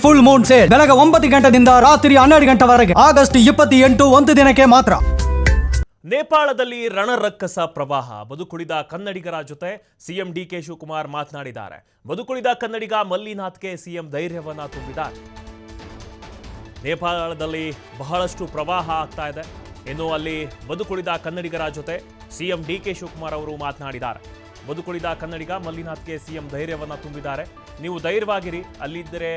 Full Moon sale ಬೆಳಗ್ಗೆ 9 ಗಂಟೆಯಿಂದ ರಾತ್ರಿ 12 ಗಂಟೆವರೆಗೆ ಆಗಸ್ಟ್ 28 ಒಂದು ದಿನಕ್ಕೆ ಮಾತ್ರ. ನೇಪಾಳದಲ್ಲಿ ರಣರಕ್ಕಸ ಪ್ರವಾಹ. ಬದುಕುಳಿದ ಕನ್ನಡಿಗರ ಜೊತೆ ಸಿಎಂ ಡಿಕೆ ಶಿವಕುಮಾರ್ ಮಾತನಾಡಿದ್ದಾರೆ. ಬದುಕುಳಿದ ಕನ್ನಡಿಗ ಮಲ್ಲಿನಾಥ್ಗೆ ಸಿಎಂ ಧೈರ್ಯವನ್ನ ತುಂಬಿದ್ದಾರೆ. ನೇಪಾಳದಲ್ಲಿ ಬಹಳಷ್ಟು ಪ್ರವಾಹ ಆಗ್ತಾ ಇದೆ. ಇನ್ನು ಅಲ್ಲಿ ಬದುಕುಳಿದ ಕನ್ನಡಿಗರ ಜೊತೆ ಸಿಎಂ ಡಿಕೆ ಶಿವಕುಮಾರ್ ಅವರು ಮಾತನಾಡಿದ್ದಾರೆ. ಬದುಕುಳಿದ ಕನ್ನಡಿಗ ಮಲ್ಲಿನಾಥ್ಗೆ ಸಿಎಂ ಧೈರ್ಯವನ್ನ ತುಂಬಿದ್ದಾರೆ. ನೀವು ಧೈರ್ಯವಾಗಿರಿ, ಅಲ್ಲಿದ್ದರೆ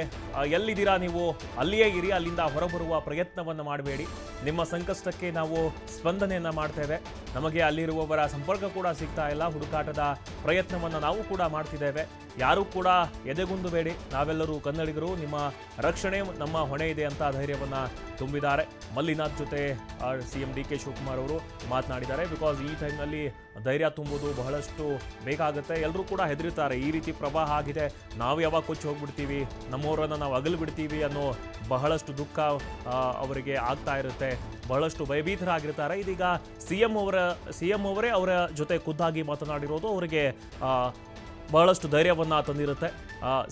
ಎಲ್ಲಿದ್ದೀರಾ ನೀವು ಅಲ್ಲಿಯೇ ಇರಿ, ಅಲ್ಲಿಂದ ಹೊರಬರುವ ಪ್ರಯತ್ನವನ್ನು ಮಾಡಬೇಡಿ. ನಿಮ್ಮ ಸಂಕಷ್ಟಕ್ಕೆ ನಾವು ಸ್ಪಂದನೆಯನ್ನು ಮಾಡ್ತೇವೆ. ನಮಗೆ ಅಲ್ಲಿರುವವರ ಸಂಪರ್ಕ ಕೂಡ ಸಿಗ್ತಾ ಇಲ್ಲ. ಹುಡುಕಾಟದ ಪ್ರಯತ್ನವನ್ನು ನಾವು ಕೂಡ ಮಾಡ್ತಿದ್ದೇವೆ. ಯಾರೂ ಕೂಡ ಎದೆಗುಂದಬೇಡಿ, ನಾವೆಲ್ಲರೂ ಕನ್ನಡಿಗರು, ನಿಮ್ಮ ರಕ್ಷಣೆ ನಮ್ಮ ಹೊಣೆ ಇದೆ ಅಂತ ಧೈರ್ಯವನ್ನು ತುಂಬಿದ್ದಾರೆ. ಮಲ್ಲಿನಾಥ್ ಜೊತೆ ಸಿಎಂ ಡಿಕೆ ಶಿವಕುಮಾರ್ ಅವರು ಮಾತನಾಡಿದ್ದಾರೆ. ಬಿಕಾಸ್ ಈ ಟೈಮ್ನಲ್ಲಿ ಧೈರ್ಯ ತುಂಬುವುದು ಬಹಳಷ್ಟು ಬೇಕಾಗುತ್ತೆ. ಎಲ್ಲರೂ ಕೂಡ ಹೆದರುತ್ತಾರೆ, ಈ ರೀತಿ ಪ್ರವಾಹ ಆಗಿದೆ, ನಾವು ಯಾವಾಗ ಕೊಚ್ಚಿ ಹೋಗ್ಬಿಡ್ತೀವಿ, ನಮ್ಮವರನ್ನು ನಾವು ಅಗಲು ಬಿಡ್ತೀವಿ ಅನ್ನೋ ಬಹಳಷ್ಟು ದುಃಖ ಅವರಿಗೆ ಆಗ್ತಾ ಇರುತ್ತೆ. ಬಹಳಷ್ಟು ಭಯಭೀತರಾಗಿರ್ತಾರೆ. ಇದೀಗ ಸಿಎಂ ಅವರೇ ಅವರ ಜೊತೆ ಖುದ್ದಾಗಿ ಮಾತನಾಡಿರೋದು ಅವರಿಗೆ ಬಹಳಷ್ಟು ಧೈರ್ಯವನ್ನು ತಂದಿರುತ್ತೆ.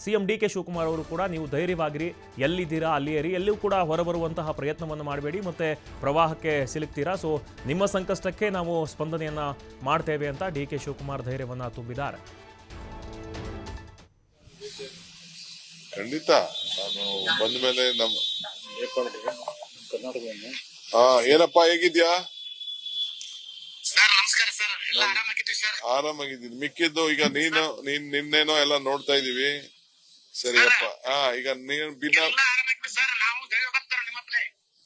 ಸಿಎಂ ಡಿ ಕೆ ಶಿವಕುಮಾರ್ ಅವರು ಕೂಡ ನೀವು ಧೈರ್ಯವಾಗಿರಿ, ಎಲ್ಲಿದ್ದೀರಾ ಅಲ್ಲಿಯೇ ಇರಿ, ಎಲ್ಲೂ ಕೂಡ ಹೊರಬರುವಂತಹ ಪ್ರಯತ್ನವನ್ನು ಮಾಡಬೇಡಿ, ಮತ್ತೆ ಪ್ರವಾಹಕ್ಕೆ ಸಿಲುಕ್ತೀರಾ, ಸೊ ನಿಮ್ಮ ಸಂಕಷ್ಟಕ್ಕೆ ನಾವು ಸ್ಪಂದನೆಯನ್ನು ಮಾಡ್ತೇವೆ ಅಂತ ಡಿ ಕೆ ಶಿವಕುಮಾರ್ ಧೈರ್ಯವನ್ನು ತುಂಬಿದ್ದಾರೆ. ಖಂಡಿತ ನಾನು ಬಂದ ಮೇಲೆ ನಮ್ಮ ಏನಪ್ಪಾ ಹೇಗಿದ್ಯಾ? ಆರಾಮಾಗಿದ್ದೀನಿ. ಮಿಕ್ಕಿದ್ದು ಈಗ ನಿನ್ನೇನೋ ಎಲ್ಲ ನೋಡ್ತಾ ಇದೀವಿ. ಸರಿಯಪ್ಪ. ಈಗ ನೀನು ನಾವು ದೈವಭಕ್ತರು, ನಿಮ್ಮ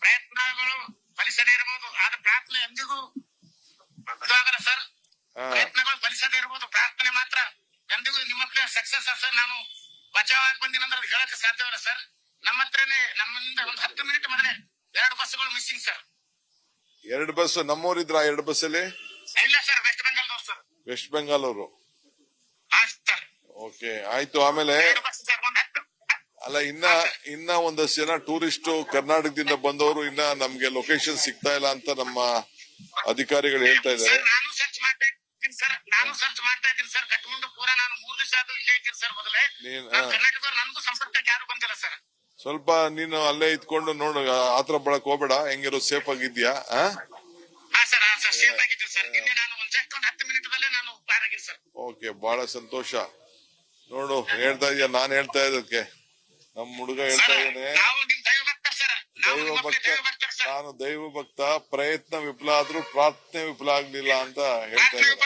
ಪ್ರಯತ್ನಗಳು ಫಲಿಸದೇ ಇರಬಹುದು, ಆದ ಪ್ರಾರ್ಥನೆ ಎಂದಿಗೂ ಸರ್. ಪ್ರಯತ್ನಗಳು ಫಲಿಸದೇ ಇರಬಹುದು, ಪ್ರಾರ್ಥನೆ ಮಾತ್ರ ಎಂದಿಗೂ ನಿಮ್ಮ ಸಕ್ಸಸ್ ಸರ್. ನಾನು ಬಚಾವಾಗಿ ಬಂದಿನಂದ್ರೆ ಅದು ಹೇಳಕ್ಕೆ ಸಾಧ್ಯವಿಲ್ಲ ಸರ್. ನಮ್ಮ ಹತ್ರನೇ ನಮ್ಮಿಂದ ಒಂದು 10 ಮಿನಿಟ್ ಮೊದಲೇ 2 ಬಸ್ಗಳು ಮಿಸ್ಸಿಂಗ್ ಸರ್. 2 ಬಸ್ ನಮ್ಮೂರಿದ್ರ 2 ಬಸ್ಸಲ್ಲಿ? ಇಲ್ಲ ಸರ್, ವೆಸ್ಟ್ ಬೆಂಗಾಲ್ ಸರ್. ವೆಸ್ಟ್ ಬೆಂಗಾಲ್ ಅವರು? ಓಕೆ, ಆಯ್ತು. ಆಮೇಲೆ ಅಲ್ಲ, ಇನ್ನ ಒಂದಷ್ಟು ಜನ ಟೂರಿಸ್ಟ್ ಕರ್ನಾಟಕದಿಂದ ಬಂದವರು ಇನ್ನ ನಮ್ಗೆ ಲೊಕೇಶನ್ ಸಿಗ್ತಾ ಇಲ್ಲ ಅಂತ ನಮ್ಮ ಅಧಿಕಾರಿಗಳು ಹೇಳ್ತಾ ಇದ್ದಾರೆ. ನಾನು ಸರ್ಚ್ ಮಾಡ್ತಾ ಇದ್ದೀನಿ ಸರ್. ಕಟ್ಕೊಂಡು ಪೂರಾ ನಾನು 3 ದಿವಸ ಆದ್ರೂ ಇಲ್ಲೇ ಇದ್ದೀನಿ ಸರ್. ಮೊದಲೇ ಕರ್ನಾಟಕದವ್ರು ನನಗೂ ಸಂಪರ್ಕಕ್ಕೆ ಯಾರು ಬಂದಿಲ್ಲ ಸರ್. ಸ್ವಲ್ಪ ನೀನು ಅಲ್ಲೇ ಇದ್ಕೊಂಡು ನೋಡು, ಆತರ ಬಳಕ್ ಹೋಗ್ಬೇಡ. ಹೆಂಗಿರೋ ಸೇಫ್ ಆಗಿದ್ಯಾ? ಓಕೆ, ಬಹಳ ಸಂತೋಷ. ನೋಡು, ಹೇಳ್ತಾ ಇದೀಯ, ನಾನ್ ಹೇಳ್ತಾ ಇದ್ದಕ್ಕೆ ನಮ್ ಹುಡುಗ ಹೇಳ್ತಾ ಇದ್ದಾನೆ, ನಾನು ದೈವ ಭಕ್ತ, ಪ್ರಯತ್ನ ವಿಫಲ ಆದ್ರೂ ಪ್ರಾರ್ಥನೆ ವಿಫಲ ಆಗ್ಲಿಲ್ಲ ಅಂತ ಹೇಳ್ತಾ ಇದ್ದಾರೆ.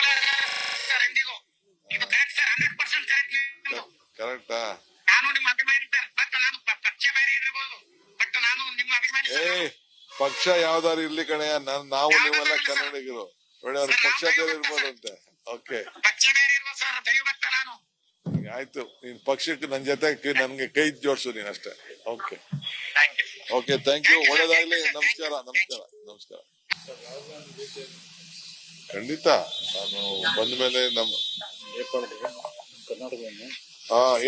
ಕರೆಕ್ಟಾ? ಪಕ್ಷ ಯಾವ್ದಾರು ಇರ್ಲಿ ಕಣೆ, ನಾವು ನೀವೆಲ್ಲ ಕನ್ನಡಿಗರು. ಒಳ್ಳೆ ಅವ್ರ ಪಕ್ಷ ಬೇರೆ ಇರ್ಬೋದಂತೆ. ಓಕೆ, ಆಯ್ತು. ನೀನ್ ಪಕ್ಷಕ್ಕೆ ನನ್ ಜೊತೆ ನನ್ಗೆ ಕೈ ಜೋಡ್ಸು ನೀನ್ ಅಷ್ಟೇ. Okay okay, thank you. ಒಳ್ಳೇದಾಗ್ಲಿ. ನಮಸ್ಕಾರ. ಖಂಡಿತ ನಾನು ಬಂದ ಮೇಲೆ ನಮ್ಮ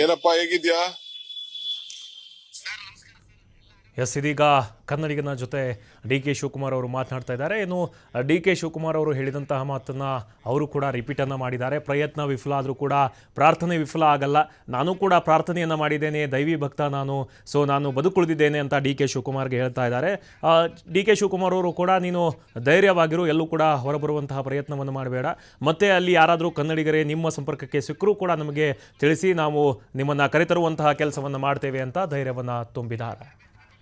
ಏನಪ್ಪಾ ಹೇಗಿದ್ಯಾ? ಎಸ್, ಇದೀಗ ಕನ್ನಡಿಗನ ಜೊತೆ ಡಿ ಕೆ ಶಿವಕುಮಾರ್ ಅವರು ಮಾತನಾಡ್ತಾ ಇದ್ದಾರೆ. ಇನ್ನು ಡಿ ಕೆ ಶಿವಕುಮಾರ್ ಅವರು ಹೇಳಿದಂತಹ ಮಾತನ್ನು ಅವರು ಕೂಡ ರಿಪೀಟನ್ನು ಮಾಡಿದ್ದಾರೆ. ಪ್ರಯತ್ನ ವಿಫಲ ಆದರೂ ಕೂಡ ಪ್ರಾರ್ಥನೆ ವಿಫಲ ಆಗಲ್ಲ. ನಾನು ಕೂಡ ಪ್ರಾರ್ಥನೆಯನ್ನು ಮಾಡಿದ್ದೇನೆ, ದೈವಿ ಭಕ್ತ ನಾನು, ಸೊ ನಾನು ಬದುಕುಳಿದಿದ್ದೇನೆ ಅಂತ ಡಿ ಕೆ ಶಿವಕುಮಾರ್ಗೆ ಹೇಳ್ತಾ ಇದ್ದಾರೆ. ಡಿ ಕೆ ಶಿವಕುಮಾರ್ ಅವರು ಕೂಡ ನೀನು ಧೈರ್ಯವಾಗಿರು, ಎಲ್ಲೂ ಕೂಡ ಹೊರಬರುವಂತಹ ಪ್ರಯತ್ನವನ್ನು ಮಾಡಬೇಡ, ಮತ್ತೆ ಅಲ್ಲಿ ಯಾರಾದರೂ ಕನ್ನಡಿಗರೇ ನಿಮ್ಮ ಸಂಪರ್ಕಕ್ಕೆ ಸಿಕ್ಕರೂ ಕೂಡ ನಮಗೆ ತಿಳಿಸಿ, ನಾವು ನಿಮ್ಮನ್ನು ಕರೆತರುವಂತಹ ಕೆಲಸವನ್ನು ಮಾಡ್ತೇವೆ ಅಂತ ಧೈರ್ಯವನ್ನು ತುಂಬಿದ್ದಾರೆ.